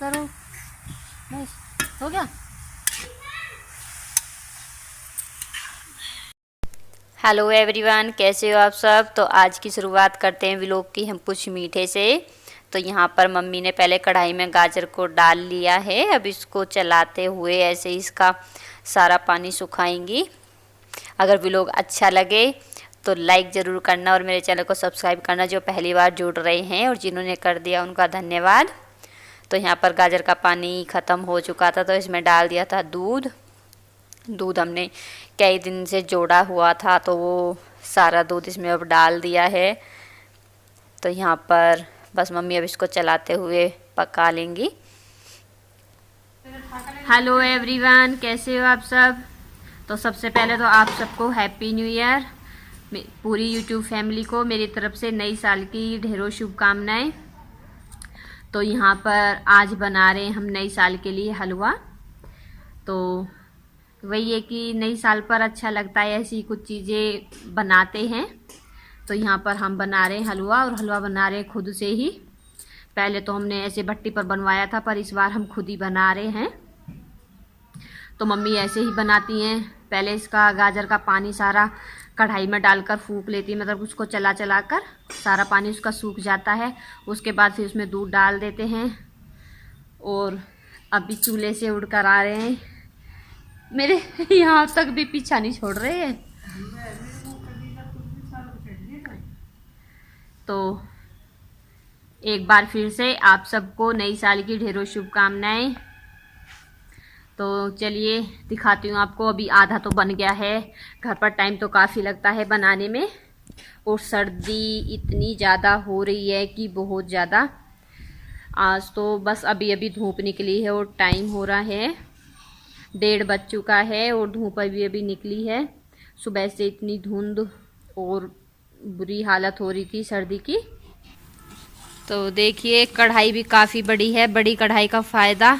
करो, बस हो गया। हेलो एवरीवन, कैसे हो आप सब। तो आज की शुरुआत करते हैं व्लॉग की हम कुछ मीठे से। तो यहाँ पर मम्मी ने पहले कढ़ाई में गाजर को डाल लिया है। अब इसको चलाते हुए ऐसे ही इसका सारा पानी सुखाएंगी। अगर व्लॉग अच्छा लगे तो लाइक ज़रूर करना और मेरे चैनल को सब्सक्राइब करना, जो पहली बार जुड़ रहे हैं, और जिन्होंने कर दिया उनका धन्यवाद। तो यहाँ पर गाजर का पानी ख़त्म हो चुका था तो इसमें डाल दिया था दूध। दूध हमने कई दिन से जोड़ा हुआ था तो वो सारा दूध इसमें अब डाल दिया है। तो यहाँ पर बस मम्मी अब इसको चलाते हुए पका लेंगी। हेलो एवरीवन, कैसे हो आप सब। तो सबसे पहले तो आप सबको हैप्पी न्यू ईयर। पूरी यूट्यूब फैमिली को मेरी तरफ से नई साल की ढेरों शुभकामनाएं। तो यहाँ पर आज बना रहे हैं हम नई साल के लिए हलवा। तो वही है कि नई साल पर अच्छा लगता है, ऐसी कुछ चीज़ें बनाते हैं। तो यहाँ पर हम बना रहे हैं हलवा, और हलवा बना रहे हैं खुद से ही। पहले तो हमने ऐसे भट्टी पर बनवाया था, पर इस बार हम खुद ही बना रहे हैं। तो मम्मी ऐसे ही बनाती हैं। पहले इसका गाजर का पानी सारा कढ़ाई में डालकर फूंक लेती है, मतलब उसको चला चला कर सारा पानी उसका सूख जाता है। उसके बाद फिर उसमें दूध डाल देते हैं। और अभी चूल्हे से उड़ कर आ रहे हैं, मेरे यहाँ तक भी पीछा नहीं छोड़ रहे हैं। तो एक बार फिर से आप सबको नई साल की ढेरों शुभकामनाएं। तो चलिए दिखाती हूँ आपको। अभी आधा तो बन गया है। घर पर टाइम तो काफ़ी लगता है बनाने में, और सर्दी इतनी ज़्यादा हो रही है कि बहुत ज़्यादा। आज तो बस अभी अभी धूप निकली है और टाइम हो रहा है 1:30 बज चुका है, और धूप अभी अभी निकली है। सुबह से इतनी धुंध और बुरी हालत हो रही थी सर्दी की। तो देखिए कढ़ाई भी काफ़ी बड़ी है। बड़ी कढ़ाई का फ़ायदा,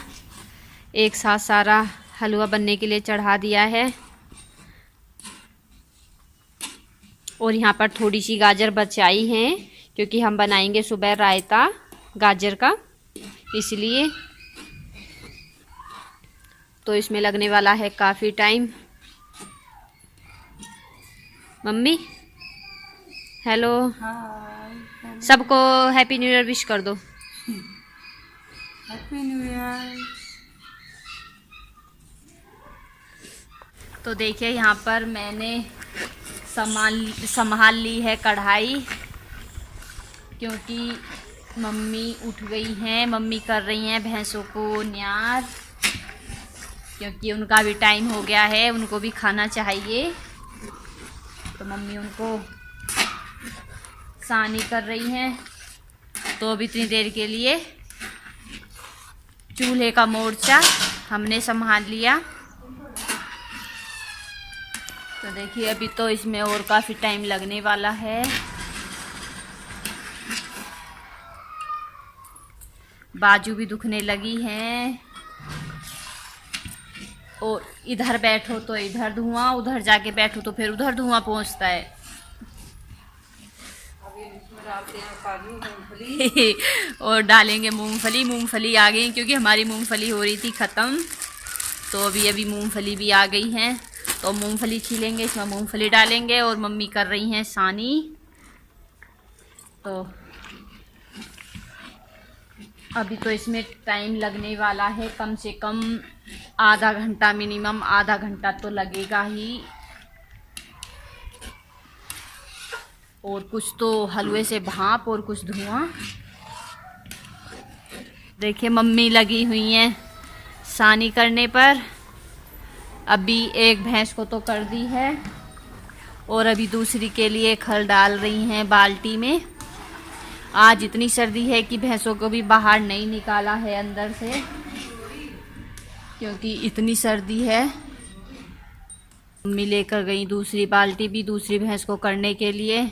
एक साथ सारा हलवा बनने के लिए चढ़ा दिया है। और यहाँ पर थोड़ी सी गाजर बचाई है, क्योंकि हम बनाएंगे सुबह रायता गाजर का, इसलिए। तो इसमें लगने वाला है काफ़ी टाइम। मम्मी हेलो, सबको हैप्पी न्यू ईयर विश कर दो। Happy new year. तो देखिए यहाँ पर मैंने संभाल ली है कढ़ाई, क्योंकि मम्मी उठ गई हैं। मम्मी कर रही हैं भैंसों को न्यार, क्योंकि उनका भी टाइम हो गया है, उनको भी खाना चाहिए। तो मम्मी उनको सानी कर रही हैं। तो अभी इतनी देर के लिए चूल्हे का मोर्चा हमने संभाल लिया। तो देखिए अभी तो इसमें और काफ़ी टाइम लगने वाला है। बाजू भी दुखने लगी हैं, और इधर बैठो तो इधर धुआं, उधर जाके बैठो तो फिर उधर धुआं पहुंचता है। अभी इसमें डालते हैं काजू मूंगफली और डालेंगे मूंगफली। मूंगफली आ गई, क्योंकि हमारी मूंगफली हो रही थी ख़त्म। तो अभी अभी मूंगफली भी आ गई हैं। तो मूंगफली छीलेंगे, इसमें मूंगफली डालेंगे, और मम्मी कर रही हैं सानी। तो अभी तो इसमें टाइम लगने वाला है, कम से कम आधा घंटा, मिनिमम आधा घंटा तो लगेगा ही। और कुछ तो हलवे से भाप और कुछ धुआं। देखिए मम्मी लगी हुई हैं सानी करने पर। अभी एक भैंस को तो कर दी है, और अभी दूसरी के लिए खल डाल रही हैं बाल्टी में। आज इतनी सर्दी है कि भैंसों को भी बाहर नहीं निकाला है अंदर से, क्योंकि इतनी सर्दी है। मम्मी लेकर गई दूसरी बाल्टी भी दूसरी भैंस को करने के लिए।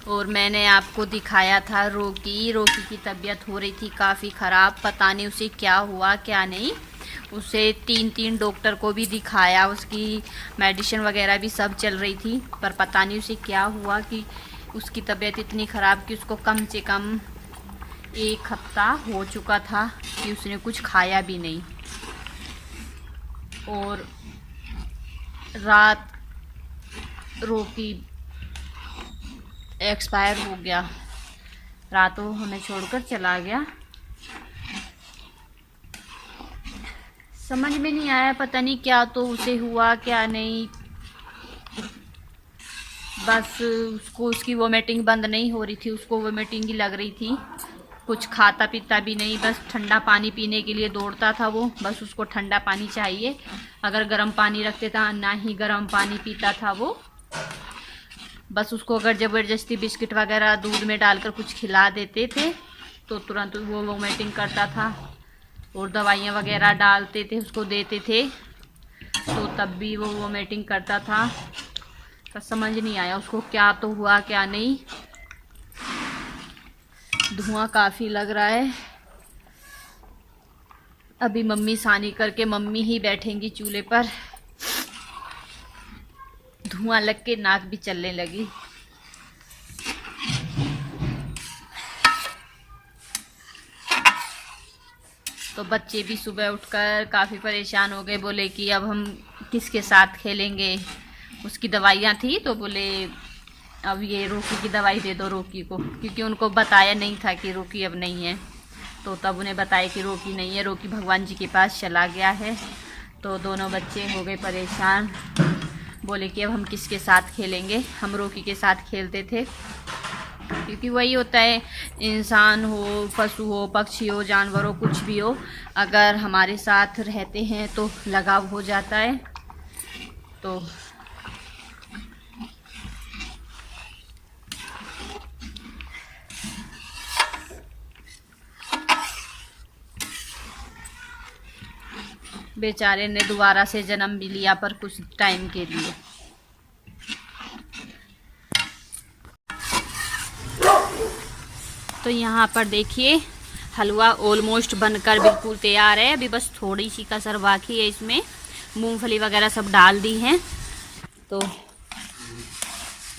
और मैंने आपको दिखाया था रोकी की तबीयत हो रही थी काफ़ी ख़राब। पता नहीं उसे क्या हुआ क्या नहीं। उसे 3 डॉक्टर को भी दिखाया, उसकी मेडिसिन वगैरह भी सब चल रही थी, पर पता नहीं उसे क्या हुआ कि उसकी तबीयत इतनी ख़राब कि उसको कम से कम 1 हफ्ता हो चुका था कि उसने कुछ खाया भी नहीं, और रात रोकी एक्सपायर हो गया, रात वो हमें छोड़कर चला गया। समझ में नहीं आया, पता नहीं क्या तो उसे हुआ क्या नहीं, बस उसको उसकी वोमिटिंग बंद नहीं हो रही थी, उसको वोमिटिंग ही लग रही थी। कुछ खाता पीता भी नहीं, बस ठंडा पानी पीने के लिए दौड़ता था वो, बस उसको ठंडा पानी चाहिए। अगर गर्म पानी रखते था ना ही गर्म पानी पीता था वो, बस उसको अगर ज़बरदस्ती बिस्किट वगैरह दूध में डालकर कुछ खिला देते थे तो तुरंत वो वोमिटिंग करता था, और दवाइयाँ वगैरह डालते थे उसको देते थे तो तब भी वो वोमिटिंग करता था। तो समझ नहीं आया उसको क्या तो हुआ क्या नहीं। धुआं काफ़ी लग रहा है। अभी मम्मी सानी करके मम्मी ही बैठेंगी चूल्हे पर। धुआं लग के नाक भी चलने लगी। तो बच्चे भी सुबह उठकर काफ़ी परेशान हो गए, बोले कि अब हम किसके साथ खेलेंगे। उसकी दवाइयाँ थी तो बोले अब ये रोकी की दवाई दे दो रोकी को, क्योंकि उनको बताया नहीं था कि रोकी अब नहीं है। तो तब उन्हें बताया कि रोकी नहीं है, रोकी भगवान जी के पास चला गया है। तो दोनों बच्चे हो गए परेशान, बोले कि अब हम किसके साथ खेलेंगे। हम रोकी के साथ खेलते थे, क्योंकि वही होता है, इंसान हो, पशु हो, पक्षी हो, जानवर हो, कुछ भी हो, अगर हमारे साथ रहते हैं तो लगाव हो जाता है। तो बेचारे ने दोबारा से जन्म भी लिया, पर कुछ टाइम के लिए। तो यहाँ पर देखिए हलवा ऑलमोस्ट बनकर बिल्कुल तैयार है। अभी बस थोड़ी सी कसर बाकी है, इसमें मूंगफली वगैरह सब डाल दी हैं। तो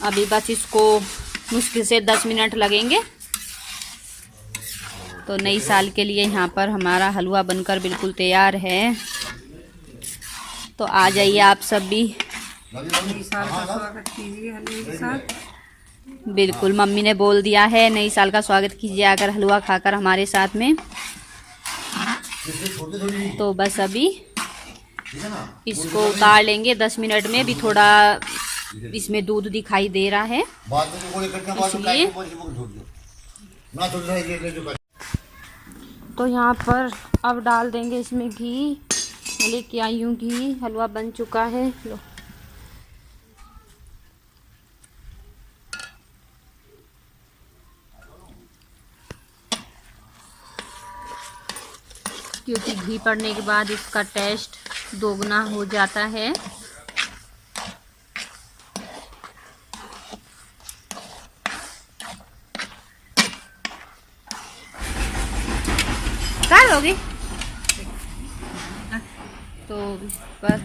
अभी बस इसको मुश्किल से 10 मिनट लगेंगे। तो नई साल के लिए यहाँ पर हमारा हलवा बनकर बिल्कुल तैयार है। तो आ जाइए आप सब भी। नई साल का स्वागत कीजिए हलवे के साथ। बिल्कुल, मम्मी ने बोल दिया है नई साल का स्वागत कीजिए आकर हलवा खाकर हमारे साथ में। तो बस अभी इसको उतार लेंगे 10 मिनट में। भी थोड़ा इसमें दूध दिखाई दे रहा है, इसलिए। तो यहाँ पर अब डाल देंगे इसमें घी। लेके आई हूँ घी, हलवा बन चुका है। लो, क्योंकि घी पड़ने के बाद इसका टेस्ट दोगुना हो जाता है। क्या लोगे? तो इस पर